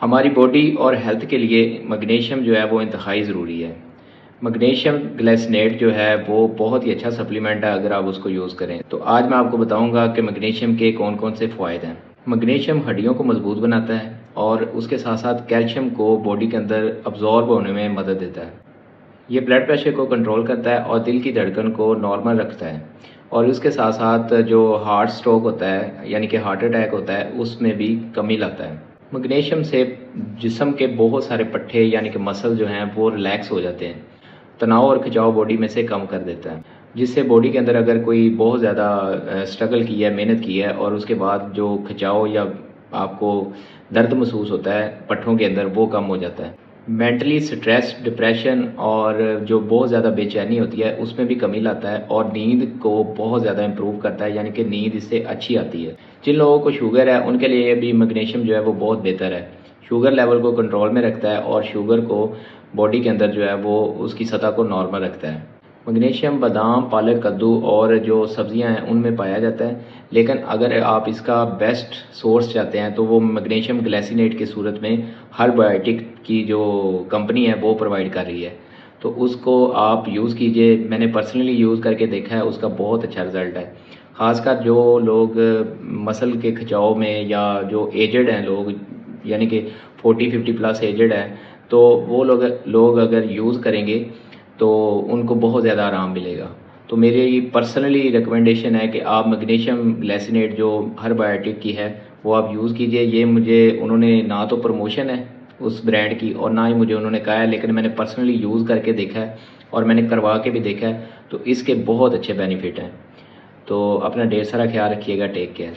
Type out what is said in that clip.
हमारी बॉडी और हेल्थ के लिए मैग्नीशियम जो है वो इंतहाई ज़रूरी है। मैग्नीशियम ग्लाइसिनेट जो है वो बहुत ही अच्छा सप्लीमेंट है अगर आप उसको यूज़ करें। तो आज मैं आपको बताऊंगा कि मैग्नीशियम के कौन कौन से फ़ायदे हैं। मैग्नीशियम हड्डियों को मजबूत बनाता है और उसके साथ साथ कैल्शियम को बॉडी के अंदर अब्जॉर्ब होने में मदद देता है। ये ब्लड प्रेशर को कंट्रोल करता है और दिल की धड़कन को नॉर्मल रखता है और उसके साथ साथ जो हार्ट स्ट्रोक होता है यानी कि हार्ट अटैक होता है उसमें भी कमी लाता है। मैग्नीशियम से जिस्म के बहुत सारे पट्टे यानी कि मसल जो हैं वो रिलैक्स हो जाते हैं। तनाव और खिंचाव बॉडी में से कम कर देता है, जिससे बॉडी के अंदर अगर कोई बहुत ज़्यादा स्ट्रगल की है, मेहनत की है और उसके बाद जो खिंचाव या आपको दर्द महसूस होता है पट्ठों के अंदर वो कम हो जाता है। मेंटली स्ट्रेस, डिप्रेशन और जो बहुत ज़्यादा बेचैनी होती है उसमें भी कमी लाता है और नींद को बहुत ज़्यादा इम्प्रूव करता है, यानी कि नींद इससे अच्छी आती है। जिन लोगों को शुगर है उनके लिए भी मैग्नीशियम जो है वो बहुत बेहतर है। शुगर लेवल को कंट्रोल में रखता है और शुगर को बॉडी के अंदर जो है वो उसकी सतह को नॉर्मल रखता है। मैग्नीशियम बादाम, पालक, कद्दू और जो सब्जियां हैं उनमें पाया जाता है, लेकिन अगर आप इसका बेस्ट सोर्स चाहते हैं तो वो मैग्नीशियम ग्लाइसिनेट की सूरत में हर्बयोटिक की जो कंपनी है वो प्रोवाइड कर रही है। तो उसको आप यूज़ कीजिए। मैंने पर्सनली यूज़ करके देखा है, उसका बहुत अच्छा रिज़ल्ट है। ख़ासकर जो लोग मसल के खिंचाव में या जो एजड हैं लोग, यानी कि 40-50 प्लस एजड हैं, तो वो लोग अगर यूज़ करेंगे तो उनको बहुत ज़्यादा आराम मिलेगा। तो मेरी पर्सनली रिकमेंडेशन है कि आप मैग्नीशियम ग्लाइसिनेट जो हर्बयोटिक की है वो आप यूज़ कीजिए। ये मुझे उन्होंने ना तो प्रमोशन है उस ब्रांड की और ना ही मुझे उन्होंने कहा है, लेकिन मैंने पर्सनली यूज़ करके देखा है और मैंने करवा के भी देखा है, तो इसके बहुत अच्छे बेनिफिट हैं। तो अपना ढेर सारा ख्याल रखिएगा। Take care.